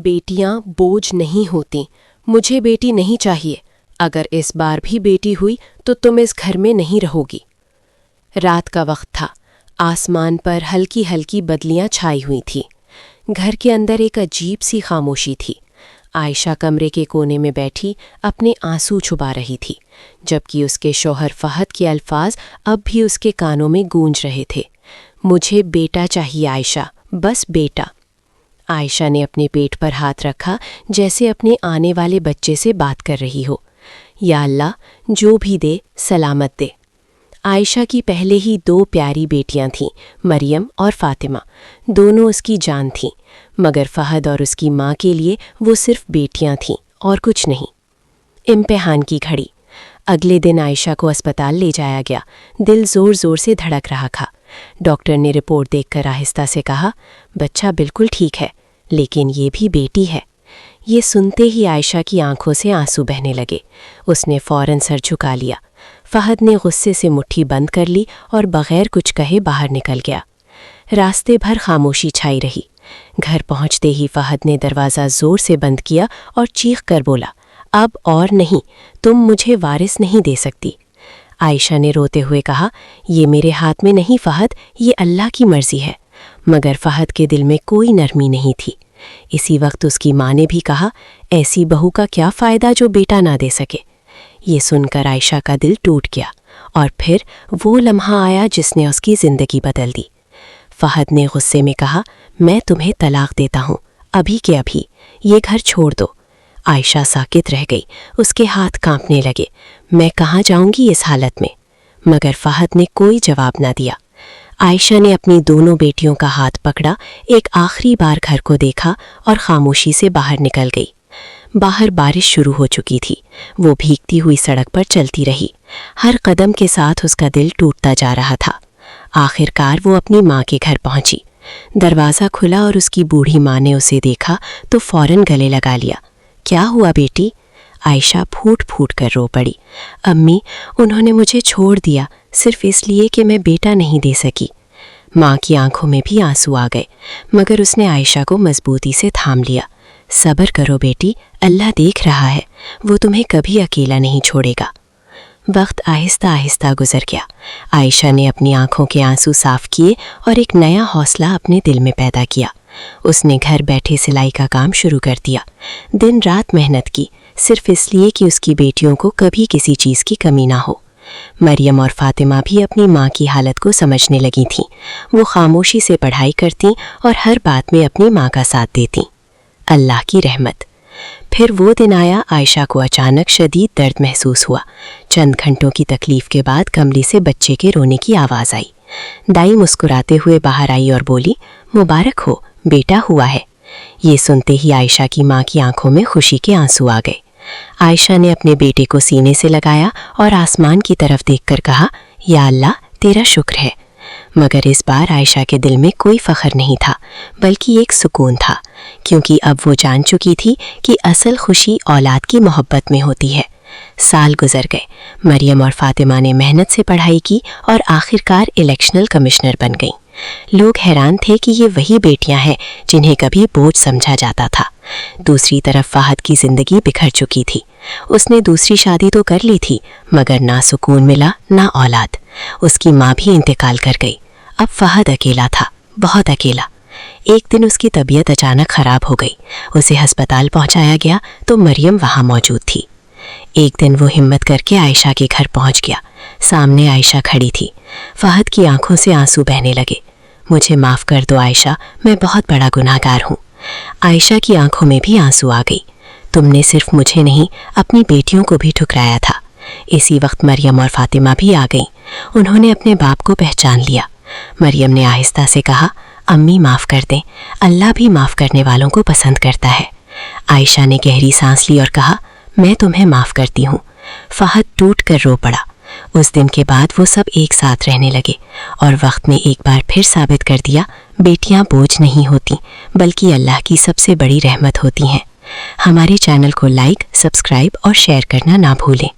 बेटियां बोझ नहीं होती। मुझे बेटी नहीं चाहिए। अगर इस बार भी बेटी हुई तो तुम इस घर में नहीं रहोगी। रात का वक्त था। आसमान पर हल्की हल्की बदलियां छाई हुई थीं। घर के अंदर एक अजीब सी खामोशी थी। आयशा कमरे के कोने में बैठी अपने आंसू छुपा रही थी, जबकि उसके शौहर फहद के अल्फाज अब भी उसके कानों में गूंज रहे थे। मुझे बेटा चाहिए आयशा, बस बेटा। आयशा ने अपने पेट पर हाथ रखा, जैसे अपने आने वाले बच्चे से बात कर रही हो। या अल्लाह, जो भी दे सलामत दे। आयशा की पहले ही 2 प्यारी बेटियां थीं, मरियम और फातिमा। दोनों उसकी जान थीं, मगर फहद और उसकी माँ के लिए वो सिर्फ बेटियां थीं और कुछ नहीं। इम्तिहान की घड़ी। अगले दिन आयशा को अस्पताल ले जाया गया। दिल ज़ोर ज़ोर से धड़क रहा था। डॉक्टर ने रिपोर्ट देखकर आहिस्ता से कहा, बच्चा बिल्कुल ठीक है, लेकिन ये भी बेटी है। ये सुनते ही आयशा की आंखों से आंसू बहने लगे। उसने फ़ौरन सर झुका लिया। फहद ने गुस्से से मुट्ठी बंद कर ली और बग़ैर कुछ कहे बाहर निकल गया। रास्ते भर खामोशी छाई रही। घर पहुंचते ही फहद ने दरवाज़ा ज़ोर से बंद किया और चीख कर बोला, अब और नहीं, तुम मुझे वारिस नहीं दे सकती। आयशा ने रोते हुए कहा, ये मेरे हाथ में नहीं फहद, ये अल्लाह की मर्ज़ी है। मगर फहद के दिल में कोई नरमी नहीं थी। इसी वक्त उसकी माँ ने भी कहा, ऐसी बहू का क्या फ़ायदा जो बेटा ना दे सके। ये सुनकर आयशा का दिल टूट गया और फिर वो लम्हा आया जिसने उसकी ज़िंदगी बदल दी। फहद ने गुस्से में कहा, मैं तुम्हें तलाक देता हूँ, अभी के अभी, ये घर छोड़ दो। आयशा साकित रह गई। उसके हाथ कांपने लगे। मैं कहाँ जाऊँगी इस हालत में? मगर फहद ने कोई जवाब न दिया। आयशा ने अपनी दोनों बेटियों का हाथ पकड़ा, एक आखिरी बार घर को देखा और खामोशी से बाहर निकल गई। बाहर बारिश शुरू हो चुकी थी। वो भीगती हुई सड़क पर चलती रही। हर कदम के साथ उसका दिल टूटता जा रहा था। आखिरकार वो अपनी माँ के घर पहुंची। दरवाज़ा खुला और उसकी बूढ़ी माँ ने उसे देखा तो फौरन गले लगा लिया। क्या हुआ बेटी? आयशा फूट फूट कर रो पड़ी। अम्मी, उन्होंने मुझे छोड़ दिया सिर्फ इसलिए कि मैं बेटा नहीं दे सकी। माँ की आंखों में भी आंसू आ गए, मगर उसने आयशा को मजबूती से थाम लिया। सब्र करो बेटी, अल्लाह देख रहा है, वो तुम्हें कभी अकेला नहीं छोड़ेगा। वक्त आहिस्ता आहिस्ता गुजर गया। आयशा ने अपनी आंखों के आंसू साफ किए और एक नया हौसला अपने दिल में पैदा किया। उसने घर बैठे सिलाई का काम शुरू कर दिया। दिन रात मेहनत की, सिर्फ इसलिए कि उसकी बेटियों को कभी किसी चीज़ की कमी ना हो। मरियम और फातिमा भी अपनी माँ की हालत को समझने लगी थीं। वो खामोशी से पढ़ाई करतीं और हर बात में अपनी माँ का साथ देतीं। अल्लाह की रहमत। फिर वो दिन आया, आयशा को अचानक शदीद दर्द महसूस हुआ। चंद घंटों की तकलीफ के बाद कमरे से बच्चे के रोने की आवाज़ आई। दाई मुस्कुराते हुए बाहर आई और बोली, मुबारक हो, बेटा हुआ है। ये सुनते ही आयशा की माँ की आंखों में खुशी के आंसू आ गए। आयशा ने अपने बेटे को सीने से लगाया और आसमान की तरफ देखकर कहा, या अल्लाह, तेरा शुक्र है। मगर इस बार आयशा के दिल में कोई फ़ख्र नहीं था, बल्कि एक सुकून था, क्योंकि अब वो जान चुकी थी कि असल खुशी औलाद की मोहब्बत में होती है। साल गुजर गए। मरियम और फातिमा ने मेहनत से पढ़ाई की और आखिरकार इलेक्शनल कमिश्नर बन गईं। लोग हैरान थे कि ये वही बेटियां हैं जिन्हें कभी बोझ समझा जाता था। दूसरी तरफ फहद की ज़िंदगी बिखर चुकी थी। उसने दूसरी शादी तो कर ली थी, मगर ना सुकून मिला ना औलाद। उसकी माँ भी इंतकाल कर गई। अब फहद अकेला था, बहुत अकेला। एक दिन उसकी तबीयत अचानक ख़राब हो गई। उसे अस्पताल पहुंचाया गया तो मरियम वहां मौजूद थी। एक दिन वो हिम्मत करके आयशा के घर पहुंच गया। सामने आयशा खड़ी थी। फहद की आंखों से आंसू बहने लगे। मुझे माफ़ कर दो आयशा, मैं बहुत बड़ा गुनाहगार हूँ। आयशा की आंखों में भी आंसू आ गई। तुमने सिर्फ मुझे नहीं, अपनी बेटियों को भी ठुकराया था। इसी वक्त मरियम और फातिमा भी आ गईं। उन्होंने अपने बाप को पहचान लिया। मरियम ने आहिस्ता से कहा, अम्मी माफ़ कर दें, अल्लाह भी माफ़ करने वालों को पसंद करता है। आयशा ने गहरी सांस ली और कहा, मैं तुम्हें माफ़ करती हूँ। फहद टूट कर रो पड़ा। उस दिन के बाद वो सब एक साथ रहने लगे और वक्त ने एक बार फिर साबित कर दिया, बेटियां बोझ नहीं होती, बल्कि अल्लाह की सबसे बड़ी रहमत होती हैं। हमारे चैनल को लाइक, सब्सक्राइब और शेयर करना ना भूलें।